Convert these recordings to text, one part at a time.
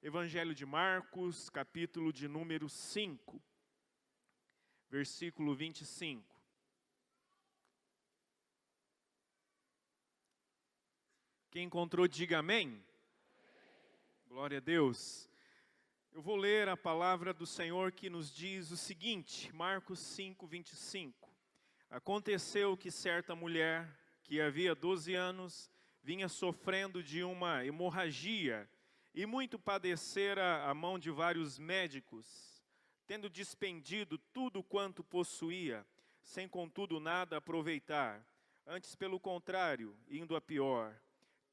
Evangelho de Marcos, capítulo de número 5, versículo 25. Quem encontrou, diga amém. Glória a Deus. Eu vou ler a palavra do Senhor que nos diz o seguinte, Marcos 5, 25. Aconteceu que certa mulher, que havia 12 anos, vinha sofrendo de uma hemorragia e muito padecera a mão de vários médicos, tendo despendido tudo quanto possuía, sem contudo nada aproveitar, antes pelo contrário, indo a pior.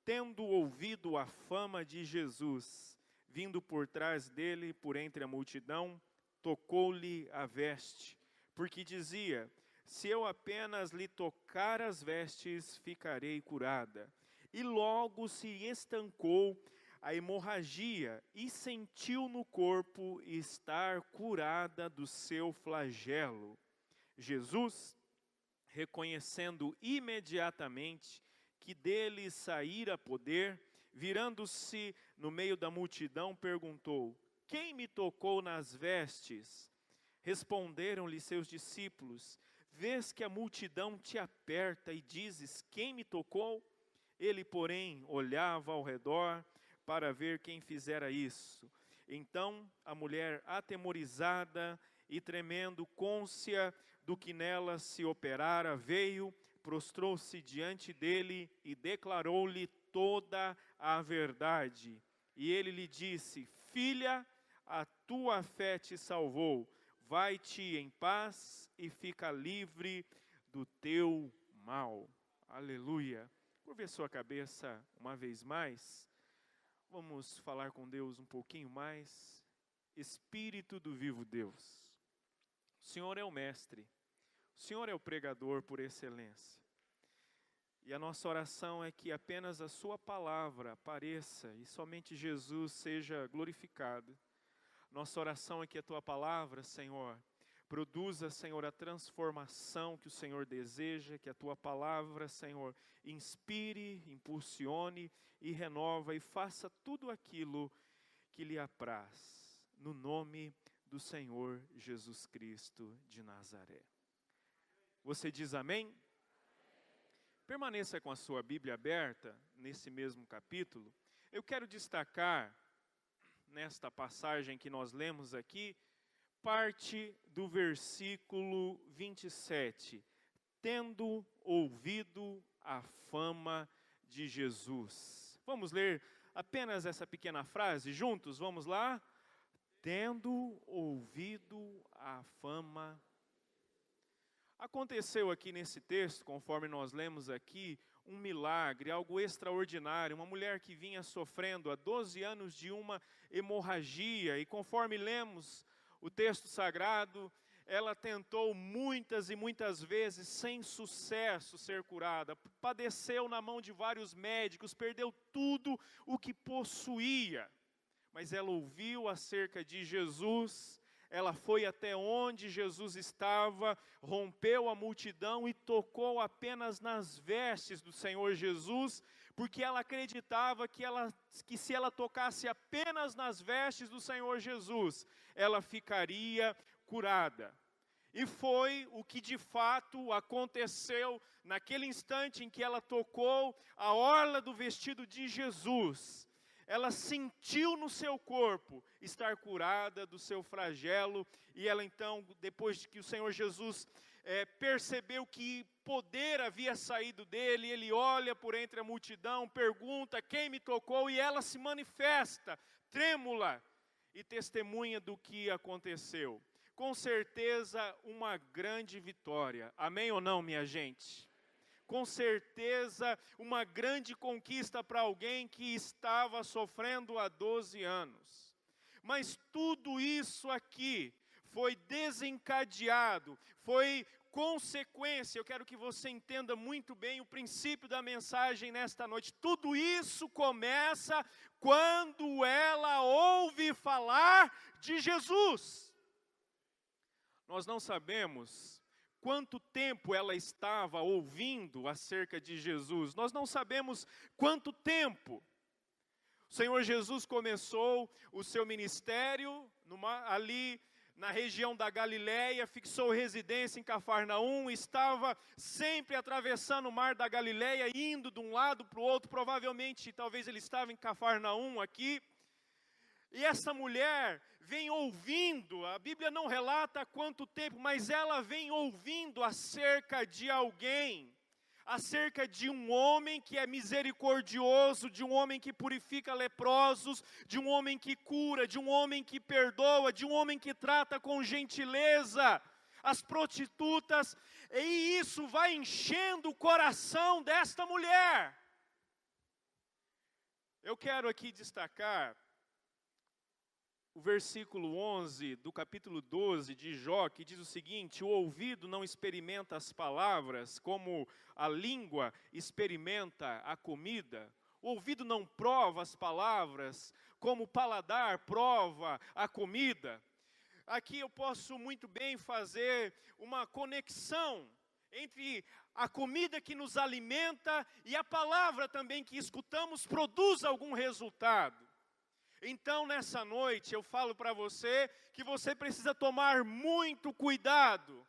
Tendo ouvido a fama de Jesus, vindo por trás dele, por entre a multidão, tocou-lhe a veste, porque dizia, se eu apenas lhe tocar as vestes, ficarei curada. E logo se estancou a hemorragia e sentiu no corpo estar curada do seu flagelo. Jesus, reconhecendo imediatamente que dele saíra poder, virando-se no meio da multidão, perguntou, quem me tocou nas vestes? Responderam-lhe seus discípulos, vês que a multidão te aperta e dizes, quem me tocou? Ele, porém, olhava ao redor para ver quem fizera isso. Então, a mulher, atemorizada e tremendo, cônscia do que nela se operara, veio, prostrou-se diante dele e declarou-lhe toda a verdade. E ele lhe disse, filha, a tua fé te salvou, vai-te em paz e fica livre do teu mal. Aleluia. Curve sua cabeça uma vez mais, vamos falar com Deus um pouquinho mais. Espírito do vivo Deus, o Senhor é o mestre, o Senhor é o pregador por excelência. E a nossa oração é que apenas a sua palavra apareça e somente Jesus seja glorificado. Nossa oração é que a tua palavra, Senhor, produza, Senhor, a transformação que o Senhor deseja, que a tua palavra, Senhor, inspire, impulsione e renova e faça tudo aquilo que lhe apraz, no nome do Senhor Jesus Cristo de Nazaré. Você diz amém? Permaneça com a sua Bíblia aberta nesse mesmo capítulo. Eu quero destacar, nesta passagem que nós lemos aqui, parte do versículo 27. Tendo ouvido a fama de Jesus. Vamos ler apenas essa pequena frase juntos? Vamos lá? Tendo ouvido a fama. Aconteceu aqui nesse texto, conforme nós lemos aqui, um milagre, algo extraordinário. Uma mulher que vinha sofrendo há 12 anos de uma hemorragia. E conforme lemos o texto sagrado, ela tentou muitas e muitas vezes, sem sucesso, ser curada. Padeceu na mão de vários médicos, perdeu tudo o que possuía. Mas ela ouviu acerca de Jesus. Ela foi até onde Jesus estava, rompeu a multidão e tocou apenas nas vestes do Senhor Jesus, porque ela acreditava que se ela tocasse apenas nas vestes do Senhor Jesus, ela ficaria curada. E foi o que de fato aconteceu naquele instante em que ela tocou a orla do vestido de Jesus. Ela sentiu no seu corpo estar curada do seu flagelo, e ela então, depois de que o Senhor Jesus percebeu que poder havia saído dele, ele olha por entre a multidão, pergunta quem me tocou, e ela se manifesta, trêmula, e testemunha do que aconteceu. Com certeza uma grande vitória, amém ou não, minha gente? Com certeza uma grande conquista para alguém que estava sofrendo há 12 anos. Mas tudo isso aqui foi desencadeado, foi consequência. Eu quero que você entenda muito bem o princípio da mensagem nesta noite. Tudo isso começa quando ela ouve falar de Jesus. Nós não sabemos quanto tempo ela estava ouvindo acerca de Jesus. Nós não sabemos quanto tempo. O Senhor Jesus começou o seu ministério ali na região da Galileia, fixou residência em Cafarnaum, estava sempre atravessando o mar da Galileia, indo de um lado para o outro, provavelmente, talvez ele estava em Cafarnaum aqui. E essa mulher vem ouvindo, a Bíblia não relata há quanto tempo, mas ela vem ouvindo acerca de alguém, acerca de um homem que é misericordioso, de um homem que purifica leprosos, de um homem que cura, de um homem que perdoa, de um homem que trata com gentileza as prostitutas, e isso vai enchendo o coração desta mulher. Eu quero aqui destacar o versículo 11 do capítulo 12 de Jó, que diz o seguinte: o ouvido não experimenta as palavras, como a língua experimenta a comida. O ouvido não prova as palavras, como o paladar prova a comida. Aqui eu posso muito bem fazer uma conexão entre a comida que nos alimenta e a palavra também que escutamos produz algum resultado. Então, nessa noite, eu falo para você que você precisa tomar muito cuidado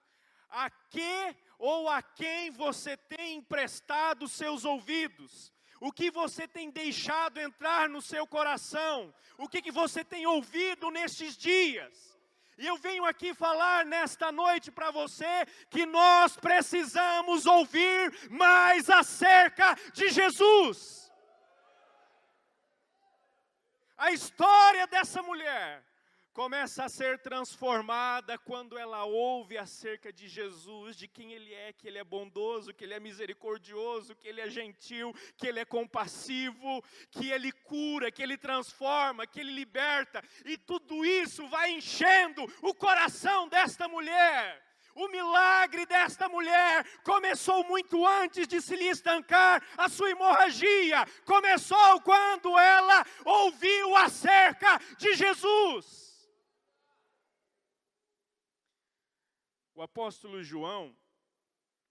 a que ou a quem você tem emprestado seus ouvidos, o que você tem deixado entrar no seu coração, o que você tem ouvido nestes dias. E eu venho aqui falar nesta noite para você que nós precisamos ouvir mais acerca de Jesus. A história dessa mulher começa a ser transformada quando ela ouve acerca de Jesus, de quem Ele é, que Ele é bondoso, que Ele é misericordioso, que Ele é gentil, que Ele é compassivo, que Ele cura, que Ele transforma, que Ele liberta. E tudo isso vai enchendo o coração desta mulher. O milagre desta mulher começou muito antes de se lhe estancar a sua hemorragia. Começou quando ela ouviu acerca de Jesus. O apóstolo João,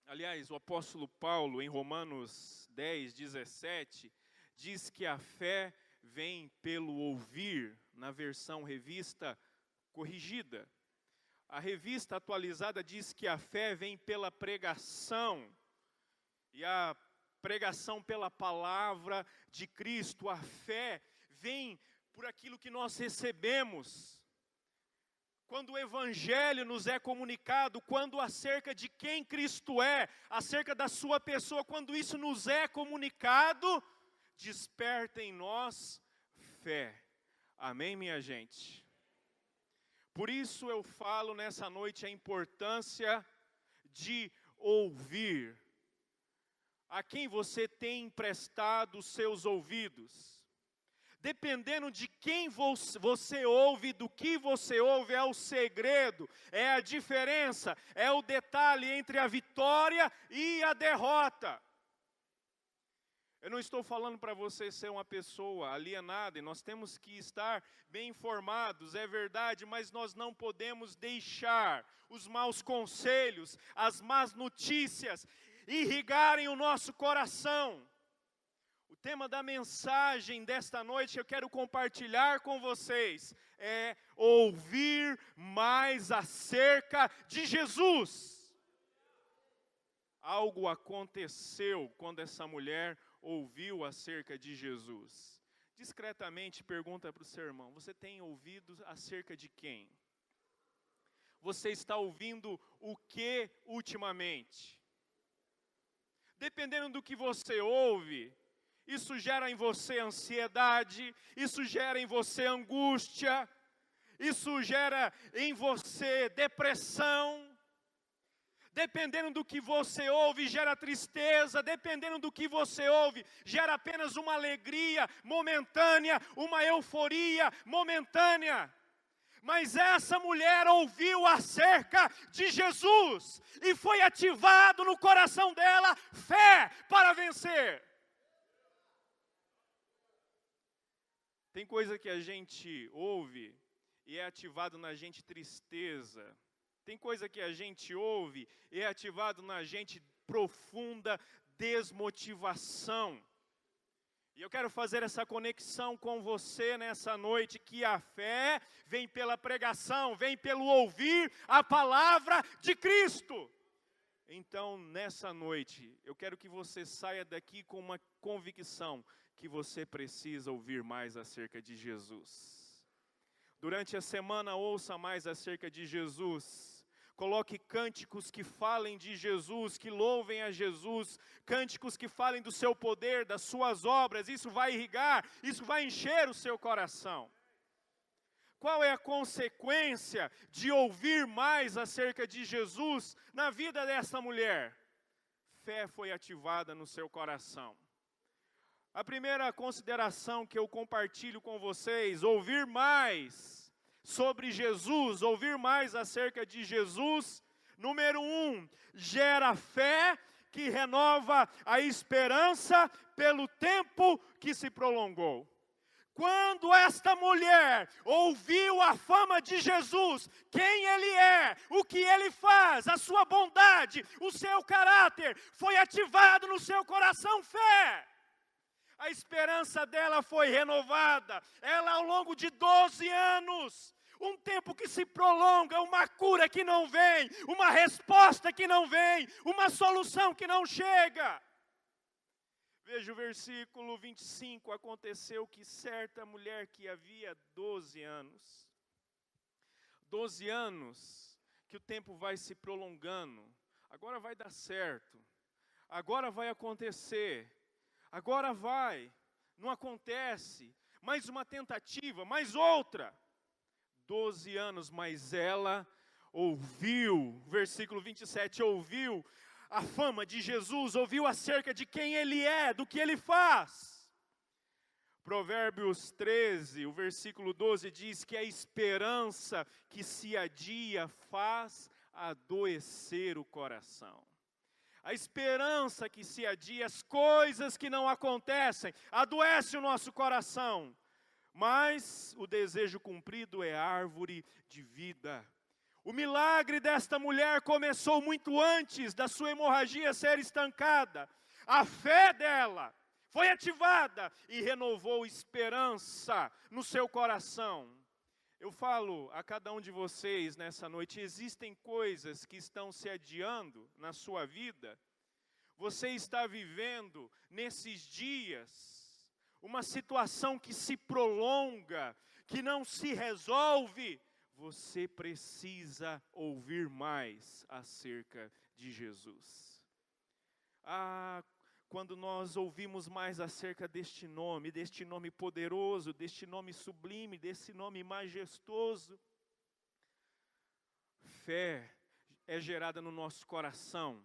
aliás, o apóstolo Paulo, em Romanos 10, 17, diz que a fé vem pelo ouvir, na versão revista corrigida. A revista atualizada diz que a fé vem pela pregação, e a pregação pela palavra de Cristo. A fé vem por aquilo que nós recebemos. Quando o Evangelho nos é comunicado, quando acerca de quem Cristo é, acerca da sua pessoa, quando isso nos é comunicado, desperta em nós fé. Amém, minha gente? Por isso eu falo nessa noite a importância de ouvir. A quem você tem emprestado os seus ouvidos? Dependendo de quem você ouve, do que você ouve, é o segredo, é a diferença, é o detalhe entre a vitória e a derrota. Eu não estou falando para você ser uma pessoa alienada, e nós temos que estar bem informados, é verdade, mas nós não podemos deixar os maus conselhos, as más notícias, irrigarem o nosso coração. O tema da mensagem desta noite eu quero compartilhar com vocês é ouvir mais acerca de Jesus. Algo aconteceu quando essa mulher ouviu acerca de Jesus. Discretamente pergunta para o seu irmão: você tem ouvido acerca de quem? Você está ouvindo o que ultimamente? Dependendo do que você ouve, isso gera em você ansiedade, isso gera em você angústia, isso gera em você depressão. Dependendo do que você ouve, gera tristeza. Dependendo do que você ouve, gera apenas uma alegria momentânea, uma euforia momentânea. Mas essa mulher ouviu acerca de Jesus e foi ativado no coração dela fé para vencer. Tem coisa que a gente ouve e é ativado na gente tristeza. Tem coisa que a gente ouve e é ativado na gente profunda desmotivação. E eu quero fazer essa conexão com você nessa noite, que a fé vem pela pregação, vem pelo ouvir a palavra de Cristo. Então, nessa noite, eu quero que você saia daqui com uma convicção que você precisa ouvir mais acerca de Jesus. Durante a semana, ouça mais acerca de Jesus. Coloque cânticos que falem de Jesus, que louvem a Jesus, cânticos que falem do seu poder, das suas obras. Isso vai irrigar, isso vai encher o seu coração. Qual é a consequência de ouvir mais acerca de Jesus na vida dessa mulher? Fé foi ativada no seu coração. A primeira consideração que eu compartilho com vocês, ouvir mais sobre Jesus, ouvir mais acerca de Jesus. Número 1, gera fé que renova a esperança pelo tempo que se prolongou. Quando esta mulher ouviu a fama de Jesus, quem Ele é, o que Ele faz, a sua bondade, o seu caráter, foi ativado no seu coração fé. A esperança dela foi renovada. Ela, ao longo de 12 anos, um tempo que se prolonga, uma cura que não vem, uma resposta que não vem, uma solução que não chega. Veja o versículo 25, aconteceu que certa mulher que havia 12 anos, 12 anos, que o tempo vai se prolongando, agora vai dar certo, agora vai acontecer, agora vai, não acontece, mais uma tentativa, mais outra. 12 anos, mas ela ouviu, versículo 27, ouviu a fama de Jesus, ouviu acerca de quem Ele é, do que Ele faz. Provérbios 13, o versículo 12 diz que a esperança que se adia faz adoecer o coração. A esperança que se adia, as coisas que não acontecem, adoece o nosso coração. Mas o desejo cumprido é árvore de vida. O milagre desta mulher começou muito antes da sua hemorragia ser estancada. A fé dela foi ativada e renovou esperança no seu coração. Eu falo a cada um de vocês nessa noite, existem coisas que estão se adiando na sua vida. Você está vivendo nesses dias uma situação que se prolonga, que não se resolve. Você precisa ouvir mais acerca de Jesus. Quando nós ouvimos mais acerca deste nome poderoso, deste nome sublime, desse nome majestoso, fé é gerada no nosso coração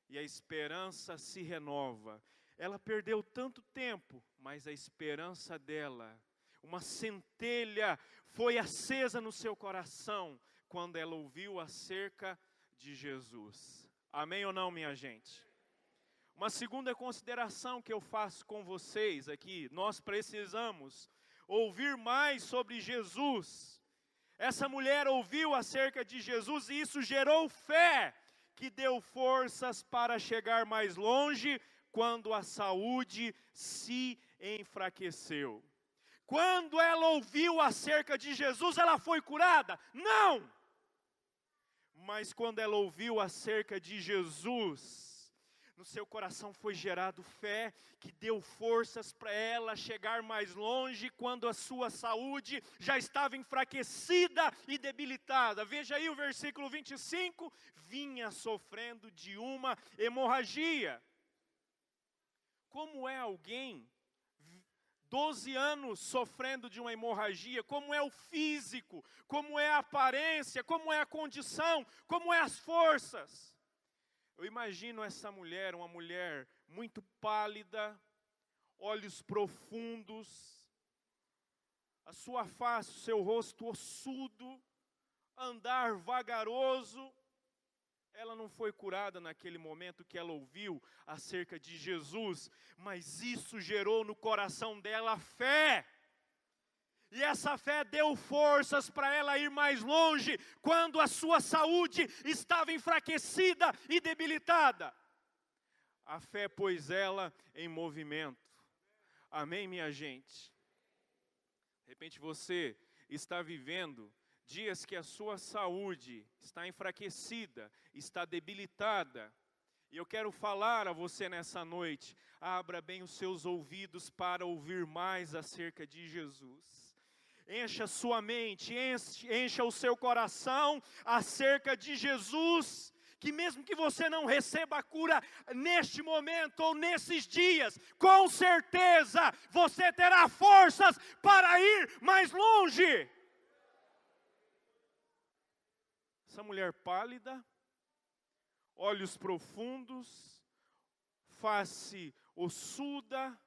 e a esperança se renova. Ela perdeu tanto tempo, mas a esperança dela, uma centelha foi acesa no seu coração quando ela ouviu acerca de Jesus. Amém ou não, minha gente? Uma segunda consideração que eu faço com vocês aqui, nós precisamos ouvir mais sobre Jesus. Essa mulher ouviu acerca de Jesus e isso gerou fé, que deu forças para chegar mais longe, quando a saúde se enfraqueceu. Quando ela ouviu acerca de Jesus, ela foi curada? Não! Mas quando ela ouviu acerca de Jesus, no seu coração foi gerado fé, que deu forças para ela chegar mais longe, quando a sua saúde já estava enfraquecida e debilitada. Veja aí o versículo 25, vinha sofrendo de uma hemorragia. Como é alguém, 12 anos sofrendo de uma hemorragia, como é o físico, como é a aparência, como é a condição, como é as forças. Eu imagino essa mulher, uma mulher muito pálida, olhos profundos, a sua face, o seu rosto ossudo, andar vagaroso. Ela não foi curada naquele momento que ela ouviu acerca de Jesus, mas isso gerou no coração dela fé. E essa fé deu forças para ela ir mais longe, quando a sua saúde estava enfraquecida e debilitada. A fé pôs ela em movimento. Amém, minha gente? De repente você está vivendo dias que a sua saúde está enfraquecida, está debilitada. E eu quero falar a você nessa noite, abra bem os seus ouvidos para ouvir mais acerca de Jesus. Encha sua mente, encha o seu coração acerca de Jesus, que mesmo que você não receba a cura neste momento ou nesses dias, com certeza você terá forças para ir mais longe. Essa mulher pálida, olhos profundos, face ossuda,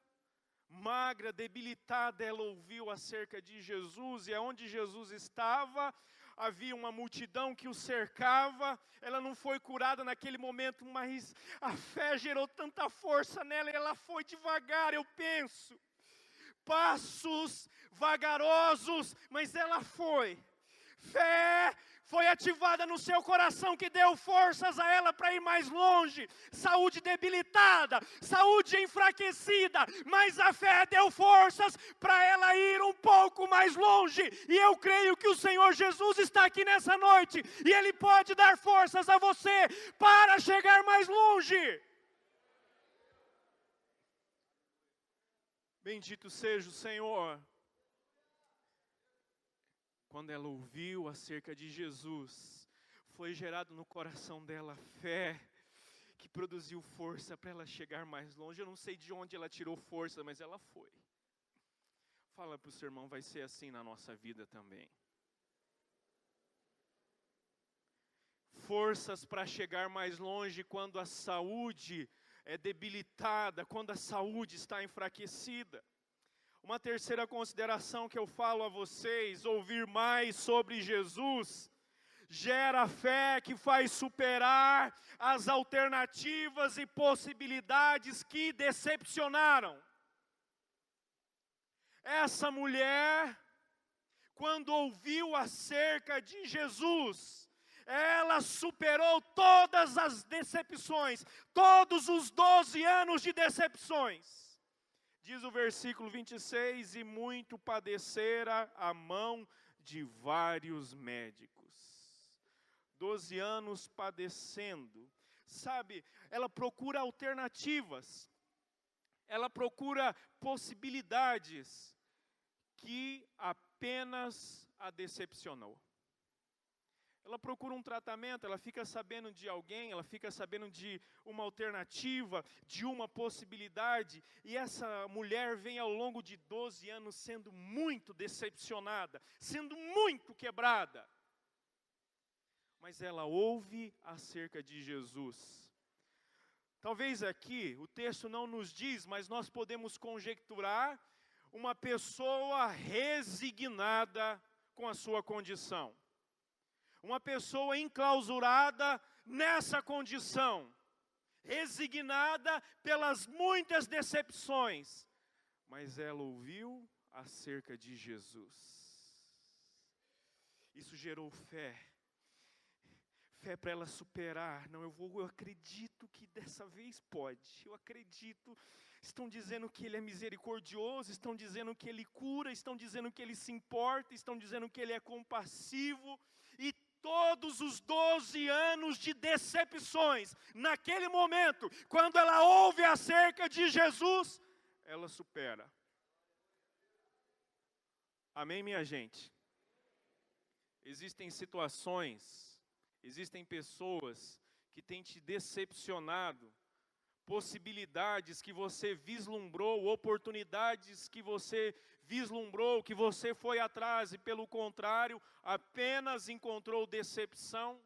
magra, debilitada, ela ouviu acerca de Jesus, e aonde Jesus estava, havia uma multidão que o cercava. Ela não foi curada naquele momento, mas a fé gerou tanta força nela, e ela foi devagar, eu penso, passos vagarosos, mas ela foi. Fé foi ativada no seu coração, que deu forças a ela para ir mais longe. Saúde debilitada, saúde enfraquecida, mas a fé deu forças para ela ir um pouco mais longe. E eu creio que o Senhor Jesus está aqui nessa noite, e Ele pode dar forças a você para chegar mais longe. Bendito seja o Senhor. Quando ela ouviu acerca de Jesus, foi gerado no coração dela fé, que produziu força para ela chegar mais longe. Eu não sei de onde ela tirou força, mas ela foi. Fala para o seu irmão, vai ser assim na nossa vida também. Forças para chegar mais longe quando a saúde é debilitada, quando a saúde está enfraquecida. Uma terceira consideração que eu falo a vocês, ouvir mais sobre Jesus, gera fé que faz superar as alternativas e possibilidades que decepcionaram. Essa mulher, quando ouviu acerca de Jesus, ela superou todas as decepções, todos os 12 anos de decepções. Diz o versículo 26, e muito padecera a mão de vários médicos. 12 anos padecendo. Sabe, ela procura alternativas. Ela procura possibilidades que apenas a decepcionou. Ela procura um tratamento, ela fica sabendo de alguém, ela fica sabendo de uma alternativa, de uma possibilidade. E essa mulher vem ao longo de 12 anos sendo muito decepcionada, sendo muito quebrada. Mas ela ouve acerca de Jesus. Talvez aqui, o texto não nos diz, mas nós podemos conjecturar uma pessoa resignada com a sua condição. Uma pessoa enclausurada nessa condição, resignada pelas muitas decepções, mas ela ouviu acerca de Jesus. Isso gerou fé para ela superar. Não, eu acredito que dessa vez pode, eu acredito. Estão dizendo que Ele é misericordioso, estão dizendo que Ele cura, estão dizendo que Ele se importa, estão dizendo que Ele é compassivo. E todos os 12 anos de decepções, naquele momento, quando ela ouve acerca de Jesus, ela supera. Amém, minha gente? Existem situações, existem pessoas que têm te decepcionado, possibilidades que você vislumbrou, oportunidades que você vislumbrou, que você foi atrás e pelo contrário, apenas encontrou decepção.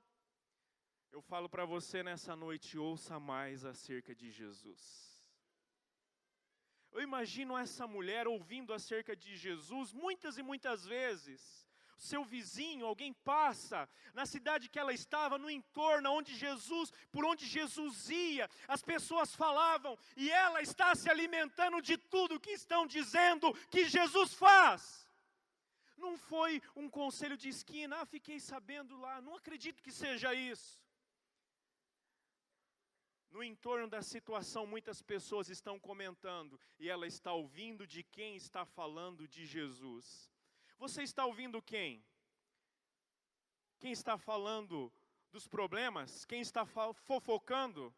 Eu falo para você nessa noite, ouça mais acerca de Jesus. Eu imagino essa mulher ouvindo acerca de Jesus muitas e muitas vezes. Seu vizinho, alguém passa na cidade que ela estava, no entorno por onde Jesus ia, as pessoas falavam, e ela está se alimentando de tudo que estão dizendo que Jesus faz. Não foi um conselho de esquina, fiquei sabendo lá, não acredito que seja isso. No entorno da situação, muitas pessoas estão comentando, e ela está ouvindo de quem está falando de Jesus. Você está ouvindo quem? Quem está falando dos problemas? Quem está fofocando?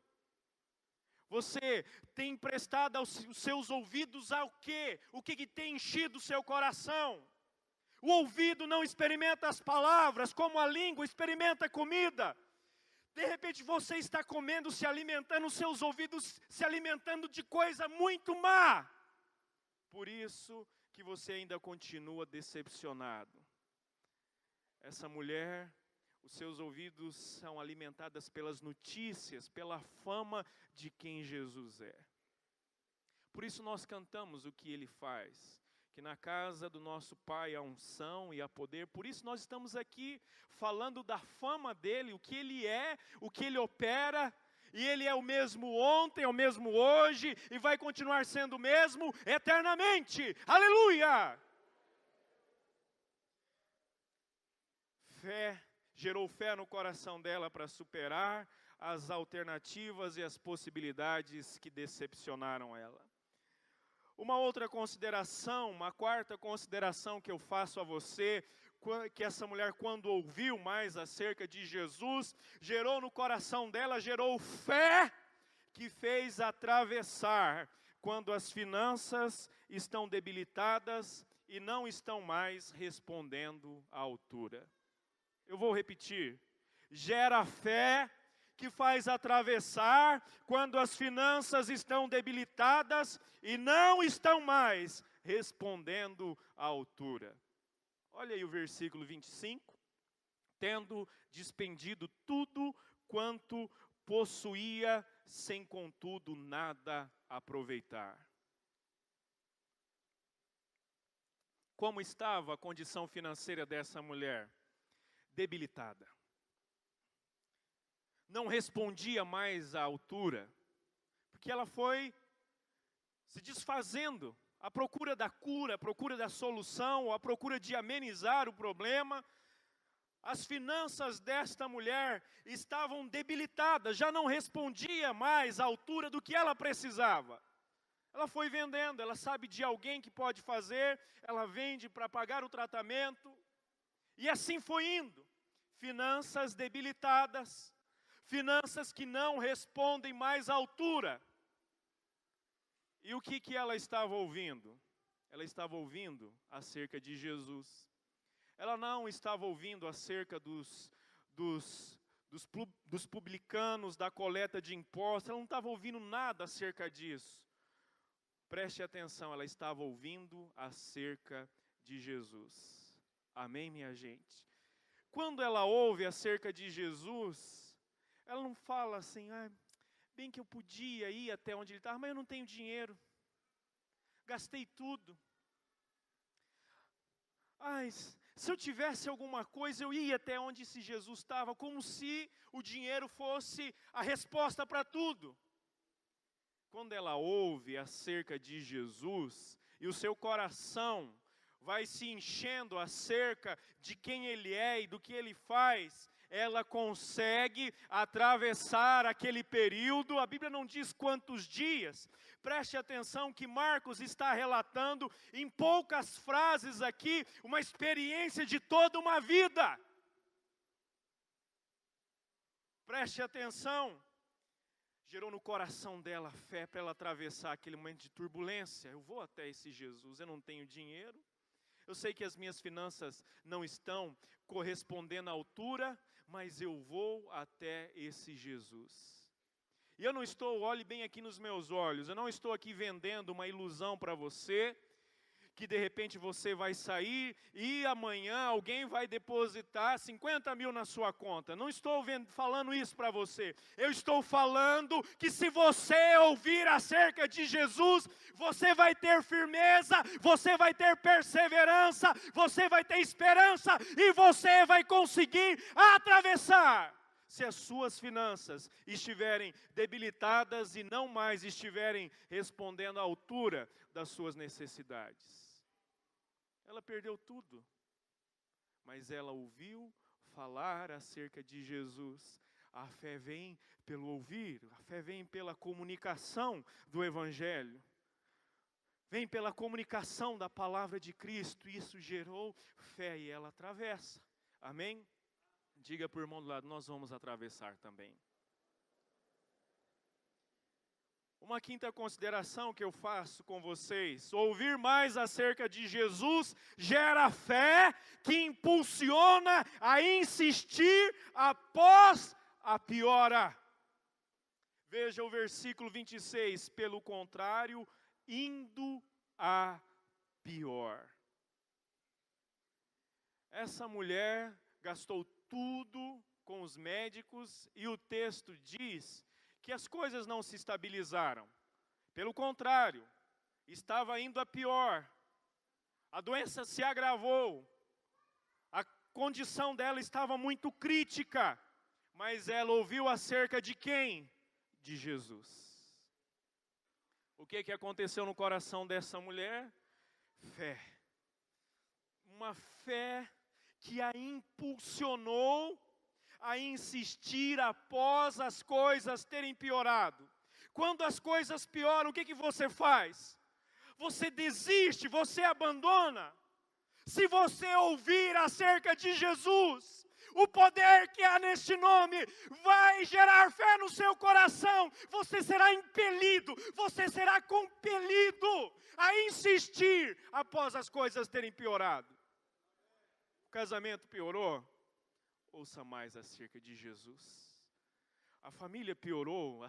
Você tem emprestado os seus ouvidos ao quê? O que tem enchido o seu coração? O ouvido não experimenta as palavras, como a língua experimenta a comida. De repente você está comendo, se alimentando, os seus ouvidos se alimentando de coisa muito má. Por isso que você ainda continua decepcionado. Essa mulher, os seus ouvidos são alimentados pelas notícias, pela fama de quem Jesus é. Por isso nós cantamos o que Ele faz. Que na casa do nosso Pai há unção e há poder. Por isso nós estamos aqui falando da fama dEle, o que Ele é, o que Ele opera. E Ele é o mesmo ontem, é o mesmo hoje, e vai continuar sendo o mesmo eternamente. Aleluia! Fé, gerou fé no coração dela para superar as alternativas e as possibilidades que decepcionaram ela. Uma outra consideração, uma quarta consideração que eu faço a você, que essa mulher, quando ouviu mais acerca de Jesus, gerou no coração dela, gerou fé, que fez atravessar quando as finanças estão debilitadas e não estão mais respondendo à altura. Eu vou repetir, gera fé, que faz atravessar quando as finanças estão debilitadas e não estão mais respondendo à altura. Olha aí o versículo 25. Tendo despendido tudo quanto possuía, sem contudo nada aproveitar. Como estava a condição financeira dessa mulher? Debilitada. Não respondia mais à altura, porque ela foi se desfazendo, à procura da cura, à procura da solução, à procura de amenizar o problema. As finanças desta mulher estavam debilitadas, já não respondia mais à altura do que ela precisava. Ela foi vendendo, ela sabe de alguém que pode fazer, ela vende para pagar o tratamento, e assim foi indo. Finanças debilitadas, finanças que não respondem mais à altura. E o que ela estava ouvindo? Ela estava ouvindo acerca de Jesus. Ela não estava ouvindo acerca dos publicanos, da coleta de impostos. Ela não estava ouvindo nada acerca disso. Preste atenção, ela estava ouvindo acerca de Jesus. Amém, minha gente? Quando ela ouve acerca de Jesus, ela não fala assim, bem que eu podia ir até onde ele estava, mas eu não tenho dinheiro. Gastei tudo. Se eu tivesse alguma coisa, eu ia até onde esse Jesus estava, como se o dinheiro fosse a resposta para tudo. Quando ela ouve acerca de Jesus, e o seu coração vai se enchendo acerca de quem Ele é e do que Ele faz, ela consegue atravessar aquele período. A Bíblia não diz quantos dias. Preste atenção que Marcos está relatando em poucas frases aqui uma experiência de toda uma vida. Preste atenção. Gerou no coração dela fé para ela atravessar aquele momento de turbulência. Eu vou até esse Jesus, eu não tenho dinheiro. Eu sei que as minhas finanças não estão correspondendo à altura, mas eu vou até esse Jesus. E eu não estou, olhe bem aqui nos meus olhos, eu não estou aqui vendendo uma ilusão para você, que de repente você vai sair e amanhã alguém vai depositar 50 mil na sua conta. Não estou falando isso para você. Eu estou falando que se você ouvir acerca de Jesus, você vai ter firmeza, você vai ter perseverança, você vai ter esperança e você vai conseguir atravessar. Se as suas finanças estiverem debilitadas e não mais estiverem respondendo à altura das suas necessidades. Ela perdeu tudo, mas ela ouviu falar acerca de Jesus. A fé vem pelo ouvir, a fé vem pela comunicação do Evangelho. Vem pela comunicação da palavra de Cristo, isso gerou fé e ela atravessa. Amém? Diga para o irmão do lado, nós vamos atravessar também. Uma quinta consideração que eu faço com vocês: ouvir mais acerca de Jesus gera fé que impulsiona a insistir após a piora. Veja o versículo 26, pelo contrário, indo a pior. Essa mulher gastou tudo com os médicos e o texto diz que as coisas não se estabilizaram. Pelo contrário, estava indo a pior. A doença se agravou. A condição dela estava muito crítica. Mas ela ouviu acerca de quem? De Jesus. O que aconteceu no coração dessa mulher? Fé. Uma fé que a impulsionou a insistir após as coisas terem piorado. Quando as coisas pioram, o que você faz? Você desiste, você abandona. Se você ouvir acerca de Jesus, o poder que há neste nome vai gerar fé no seu coração. Você será impelido, você será compelido a insistir após as coisas terem piorado. O casamento piorou? Ouça mais acerca de Jesus. A família piorou?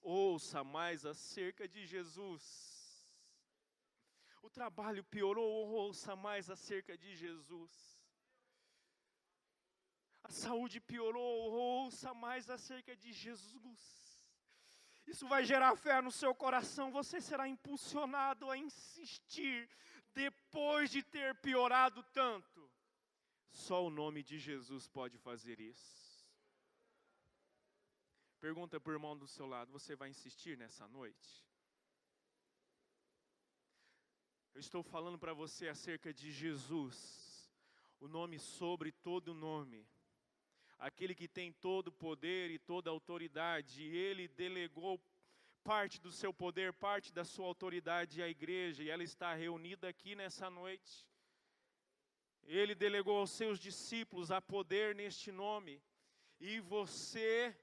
Ouça mais acerca de Jesus. O trabalho piorou? Ouça mais acerca de Jesus. A saúde piorou? Ouça mais acerca de Jesus. Isso vai gerar fé no seu coração. Você será impulsionado a insistir depois de ter piorado tanto. Só o nome de Jesus pode fazer isso. Pergunta para o irmão do seu lado, você vai insistir nessa noite? Eu estou falando para você acerca de Jesus, o nome sobre todo nome. Aquele que tem todo o poder e toda a autoridade, e Ele delegou parte do seu poder, parte da sua autoridade à igreja, e ela está reunida aqui nessa noite. Ele delegou aos seus discípulos a poder neste nome. E você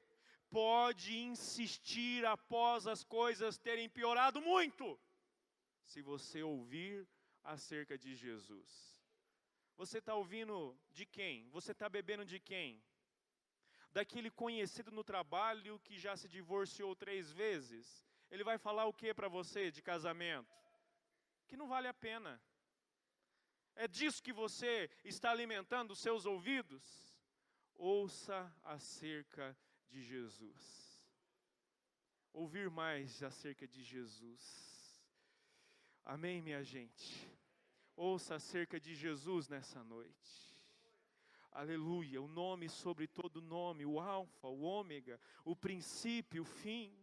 pode insistir após as coisas terem piorado muito, se você ouvir acerca de Jesus. Você está ouvindo de quem? Você está bebendo de quem? Daquele conhecido no trabalho que já se divorciou 3 vezes? Ele vai falar o que para você de casamento? Que não vale a pena. É disso que você está alimentando os seus ouvidos? Ouça acerca de Jesus. Ouvir mais acerca de Jesus. Amém, minha gente? Ouça acerca de Jesus nessa noite. Aleluia, o nome sobre todo nome, o alfa, o ômega, o princípio, o fim.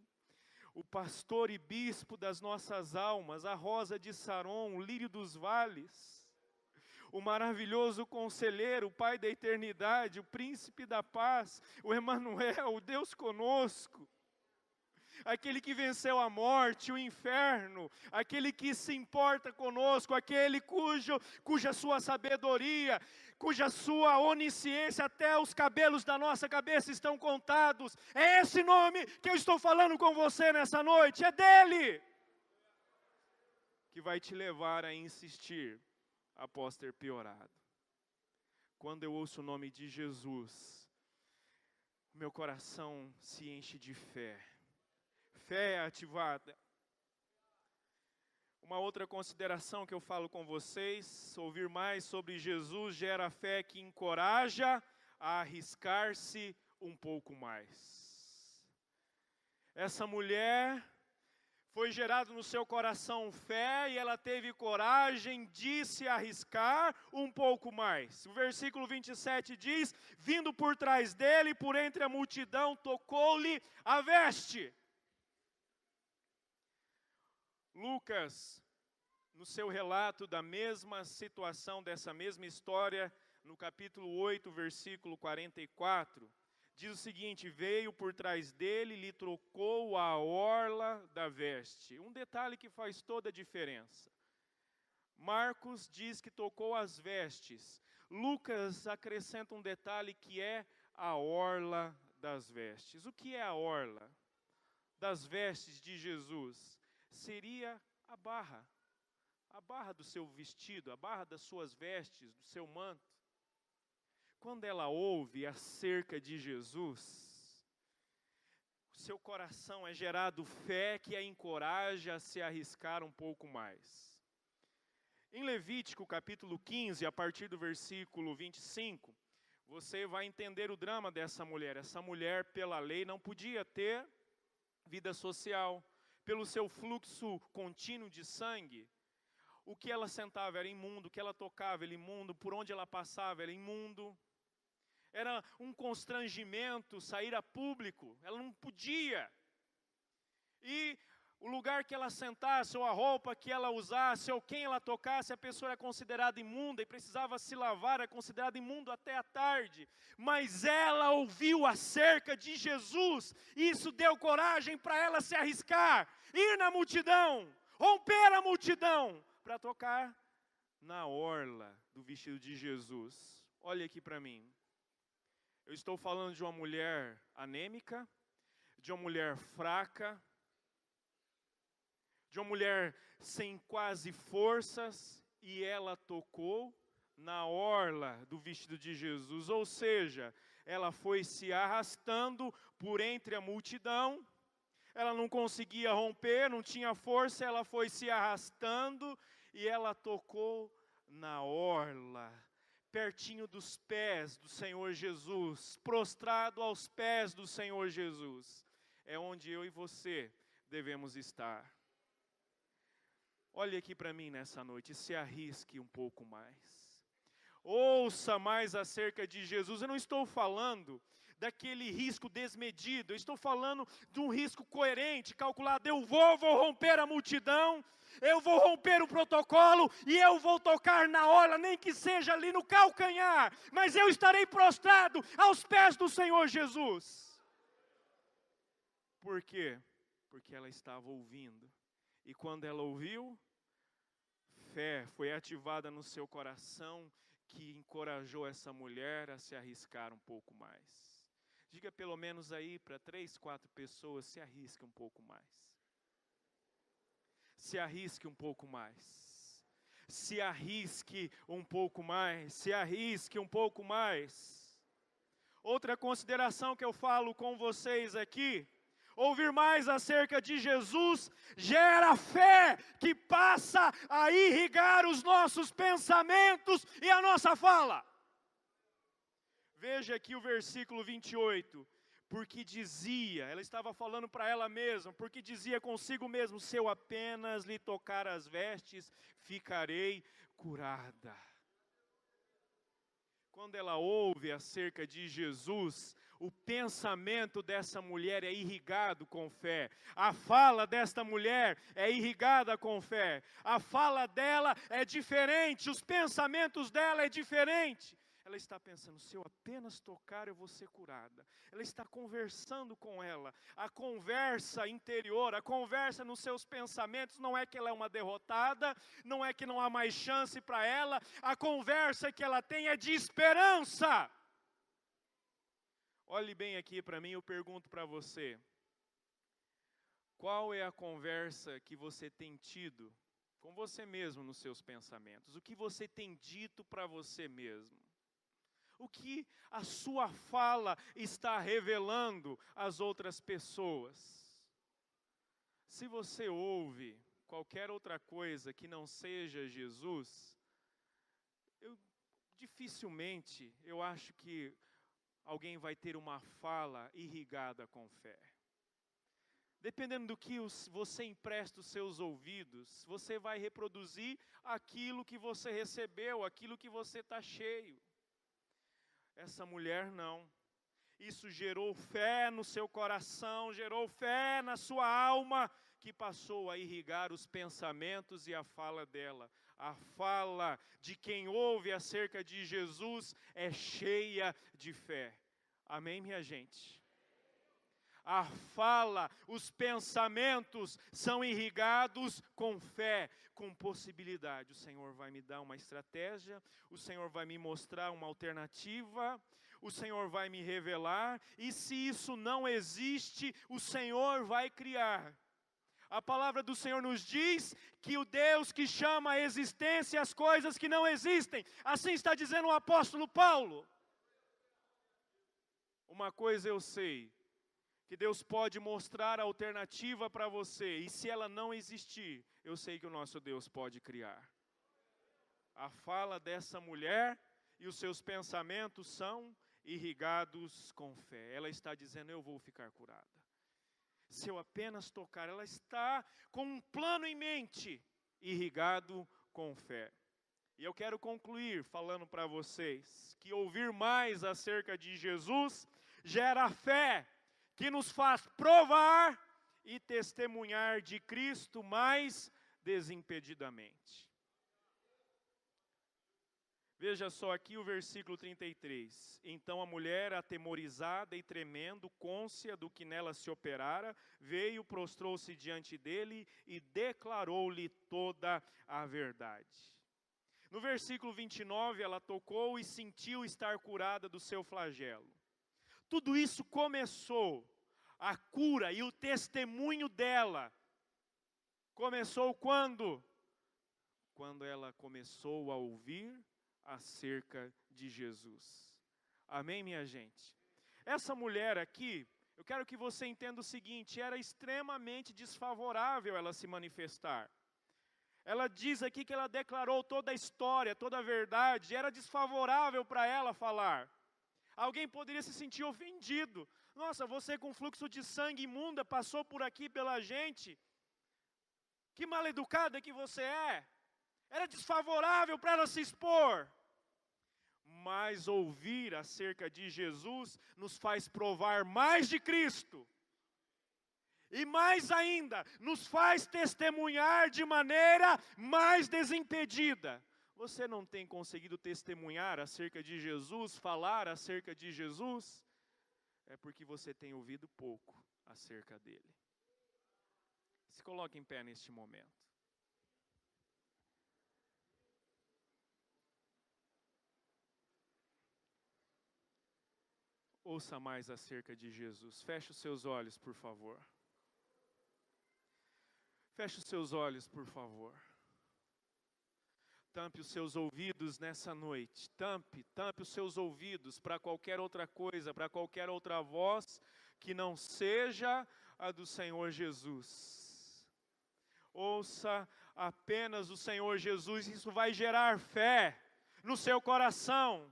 O pastor e bispo das nossas almas, a rosa de Saron, o lírio dos vales. O maravilhoso conselheiro, o Pai da eternidade, o príncipe da paz, o Emanuel, o Deus conosco. Aquele que venceu a morte, o inferno, aquele que se importa conosco, aquele cuja sua sabedoria, cuja sua onisciência, até os cabelos da nossa cabeça estão contados. É esse nome que eu estou falando com você nessa noite, é dele que vai te levar a insistir após ter piorado. Quando eu ouço o nome de Jesus, meu coração se enche de fé. Fé ativada. Uma outra consideração que eu falo com vocês, ouvir mais sobre Jesus gera fé que encoraja a arriscar-se um pouco mais. Essa mulher foi gerado no seu coração fé e ela teve coragem de se arriscar um pouco mais. O versículo 27 diz, vindo por trás dele, por entre a multidão, tocou-lhe a veste. Lucas, no seu relato da mesma situação, dessa mesma história, no capítulo 8, versículo 44, diz o seguinte: veio por trás dele, lhe trocou a orla da veste. Um detalhe que faz toda a diferença. Marcos diz que tocou as vestes. Lucas acrescenta um detalhe que é a orla das vestes. O que é a orla das vestes de Jesus? Seria a barra do seu vestido, a barra das suas vestes, do seu manto. Quando ela ouve acerca de Jesus, o seu coração é gerado fé que a encoraja a se arriscar um pouco mais. Em Levítico capítulo 15, a partir do versículo 25, você vai entender o drama dessa mulher. Essa mulher, pela lei, não podia ter vida social. Pelo seu fluxo contínuo de sangue, o que ela sentava era imundo, o que ela tocava era imundo, por onde ela passava era imundo. Era um constrangimento sair a público, ela não podia. E o lugar que ela sentasse, ou a roupa que ela usasse, ou quem ela tocasse, a pessoa era considerada imunda e precisava se lavar, era considerada imundo até a tarde. Mas ela ouviu acerca de Jesus, e isso deu coragem para ela se arriscar, ir na multidão, romper a multidão, para tocar na orla do vestido de Jesus. Olha aqui para mim. Eu estou falando de uma mulher anêmica, de uma mulher fraca, de uma mulher sem quase forças, e ela tocou na orla do vestido de Jesus. Ou seja, ela foi se arrastando por entre a multidão, ela não conseguia romper, não tinha força, ela foi se arrastando, e ela tocou na orla, pertinho dos pés do Senhor Jesus, prostrado aos pés do Senhor Jesus. É onde eu e você devemos estar. Olhe aqui para mim nessa noite, se arrisque um pouco mais. Ouça mais acerca de Jesus. Eu não estou falando daquele risco desmedido, eu estou falando de um risco coerente, calculado. Eu vou romper a multidão, eu vou romper o protocolo e eu vou tocar na orla, nem que seja ali no calcanhar, mas eu estarei prostrado aos pés do Senhor Jesus. Por quê? Porque ela estava ouvindo. E quando ela ouviu, fé foi ativada no seu coração, que encorajou essa mulher a se arriscar um pouco mais. Diga pelo menos aí para 3, 4 pessoas, se arrisque um pouco mais. Se arrisque um pouco mais. Se arrisque um pouco mais. Se arrisque um pouco mais. Outra consideração que eu falo com vocês aqui: ouvir mais acerca de Jesus gera fé que passa a irrigar os nossos pensamentos e a nossa fala. Veja aqui o versículo 28. Porque dizia, ela estava falando para ela mesma, porque dizia consigo mesmo: se eu apenas lhe tocar as vestes, ficarei curada. Quando ela ouve acerca de Jesus, o pensamento dessa mulher é irrigado com fé. A fala desta mulher é irrigada com fé. A fala dela é diferente, os pensamentos dela é diferente. Ela está pensando: se eu apenas tocar, eu vou ser curada. Ela está conversando com ela. A conversa interior, a conversa nos seus pensamentos, não é que ela é uma derrotada, não é que não há mais chance para ela. A conversa que ela tem é de esperança. Olhe bem aqui para mim, eu pergunto para você: qual é a conversa que você tem tido com você mesmo nos seus pensamentos? O que você tem dito para você mesmo? O que a sua fala está revelando às outras pessoas? Se você ouve qualquer outra coisa que não seja Jesus, dificilmente eu acho que alguém vai ter uma fala irrigada com fé. Dependendo do que você empresta os seus ouvidos, você vai reproduzir aquilo que você recebeu, aquilo que você está cheio. Essa mulher não. Isso gerou fé no seu coração, gerou fé na sua alma, que passou a irrigar os pensamentos e a fala dela. A fala de quem ouve acerca de Jesus é cheia de fé. Amém, minha gente? A fala, os pensamentos são irrigados com fé, com possibilidade. O Senhor vai me dar uma estratégia, o Senhor vai me mostrar uma alternativa, o Senhor vai me revelar, e se isso não existe, o Senhor vai criar. A palavra do Senhor nos diz que o Deus que chama à existência as coisas que não existem. Assim está dizendo o apóstolo Paulo. Uma coisa eu sei, que Deus pode mostrar a alternativa para você, e se ela não existir, eu sei que o nosso Deus pode criar. A fala dessa mulher e os seus pensamentos são irrigados com fé. Ela está dizendo, eu vou ficar curada. Se eu apenas tocar, ela está com um plano em mente, irrigado com fé. E eu quero concluir falando para vocês que ouvir mais acerca de Jesus gera fé, que nos faz provar e testemunhar de Cristo mais desimpedidamente. Veja só aqui o versículo 33. Então a mulher, atemorizada e tremendo, cônscia do que nela se operara, veio, prostrou-se diante dele e declarou-lhe toda a verdade. No versículo 29, ela tocou e sentiu estar curada do seu flagelo. Tudo isso começou, a cura e o testemunho dela, começou quando? Quando ela começou a ouvir acerca de Jesus. Amém, minha gente? Essa mulher aqui, eu quero que você entenda o seguinte, era extremamente desfavorável ela se manifestar. Ela diz aqui que ela declarou toda a história, toda a verdade, era desfavorável para ela falar. Alguém poderia se sentir ofendido. Nossa, você com fluxo de sangue imunda passou por aqui pela gente. Que mal educada que você é. Era desfavorável para ela se expor. Mas ouvir acerca de Jesus nos faz provar mais de Cristo. E mais ainda, nos faz testemunhar de maneira mais desimpedida. Você não tem conseguido testemunhar acerca de Jesus, falar acerca de Jesus? É porque você tem ouvido pouco acerca dele. Se coloque em pé neste momento. Ouça mais acerca de Jesus. Feche os seus olhos, por favor. Feche os seus olhos, por favor. Tampe os seus ouvidos nessa noite. Tampe os seus ouvidos para qualquer outra coisa, para qualquer outra voz que não seja a do Senhor Jesus. Ouça apenas o Senhor Jesus, isso vai gerar fé no seu coração.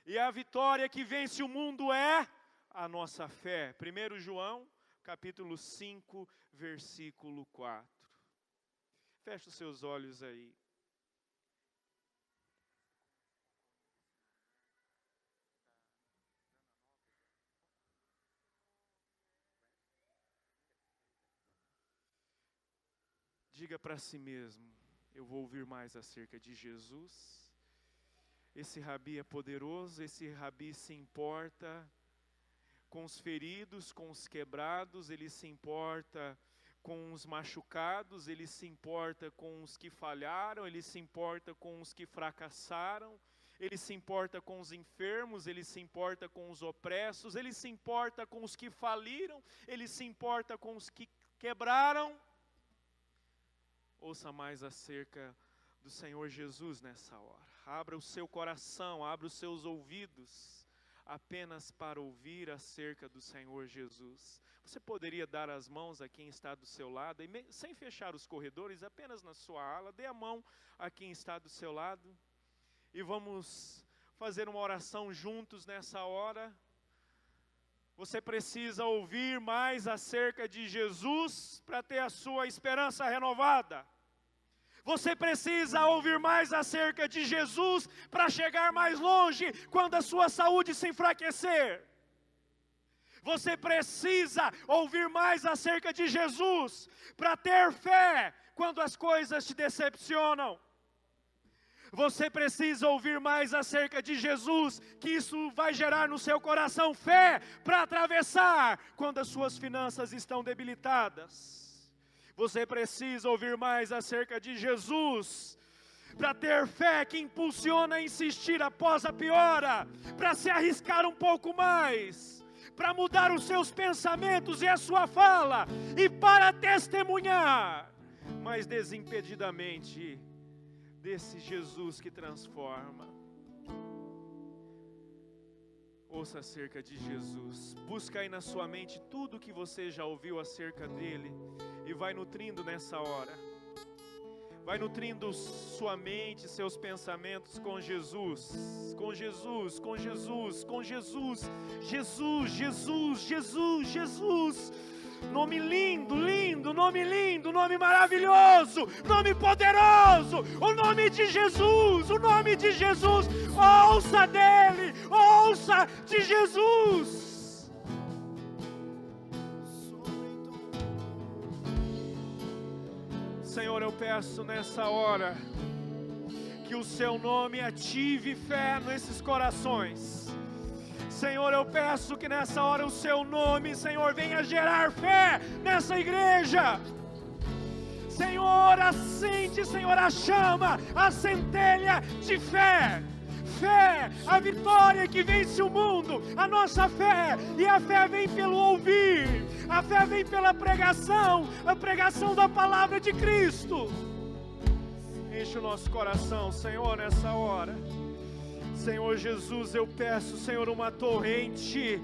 E a vitória que vence o mundo é a nossa fé. 1 João, capítulo 5, versículo 4. Feche os seus olhos aí. Diga para si mesmo, eu vou ouvir mais acerca de Jesus. Esse rabi é poderoso, esse rabi se importa com os feridos, com os quebrados, ele se importa com os machucados, ele se importa com os que falharam, ele se importa com os que fracassaram, ele se importa com os enfermos, ele se importa com os opressos, ele se importa com os que faliram, ele se importa com os que quebraram. Ouça mais acerca do Senhor Jesus nessa hora. Abra o seu coração, abra os seus ouvidos, apenas para ouvir acerca do Senhor Jesus. Você poderia dar as mãos a quem está do seu lado, e sem fechar os corredores, apenas na sua ala, dê a mão a quem está do seu lado. E vamos fazer uma oração juntos nessa hora. Você precisa ouvir mais acerca de Jesus para ter a sua esperança renovada. Você precisa ouvir mais acerca de Jesus para chegar mais longe quando a sua saúde se enfraquecer. Você precisa ouvir mais acerca de Jesus para ter fé quando as coisas te decepcionam. Você precisa ouvir mais acerca de Jesus, que isso vai gerar no seu coração fé para atravessar quando as suas finanças estão debilitadas. Você precisa ouvir mais acerca de Jesus, para ter fé que impulsiona a insistir após a piora, para se arriscar um pouco mais, para mudar os seus pensamentos e a sua fala, e para testemunhar mais desimpedidamente desse Jesus que transforma. Ouça acerca de Jesus, busca aí na sua mente tudo que você já ouviu acerca dele, e vai nutrindo nessa hora, vai nutrindo sua mente, seus pensamentos com Jesus, com Jesus, com Jesus, com Jesus, Jesus, Jesus, Jesus, Jesus. Nome lindo, lindo, nome maravilhoso, nome poderoso, o nome de Jesus, o nome de Jesus. Ouça dele, ouça de Jesus. Senhor, eu peço nessa hora que o seu nome ative fé nesses corações. Senhor, eu peço que nessa hora o seu nome, Senhor, venha gerar fé nessa igreja. Senhor, acende, Senhor, a chama, a centelha de fé. Fé, a vitória que vence o mundo, a nossa fé. E a fé vem pelo ouvir, a fé vem pela pregação, a pregação da palavra de Cristo. Enche o nosso coração, Senhor, nessa hora. Senhor Jesus, eu peço, Senhor, uma torrente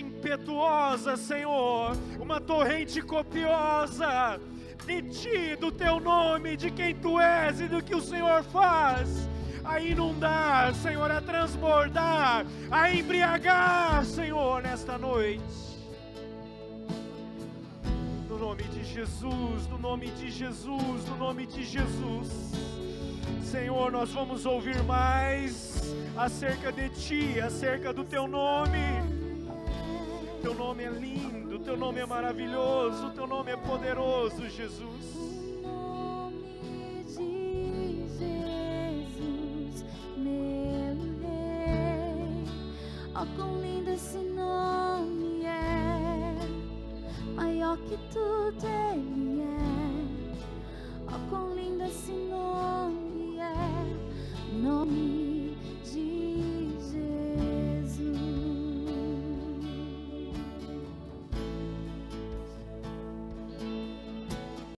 impetuosa, Senhor, uma torrente copiosa de Ti, do Teu nome, de quem Tu és e do que o Senhor faz, a inundar, Senhor, a transbordar, a embriagar, Senhor, nesta noite. No nome de Jesus, no nome de Jesus, no nome de Jesus. Senhor, nós vamos ouvir mais acerca de Ti, acerca do Teu nome. Teu nome é lindo, Teu nome é maravilhoso, Teu nome é poderoso, Jesus. O nome de Jesus, meu Rei. Oh, quão lindo esse nome é, maior que tudo Ele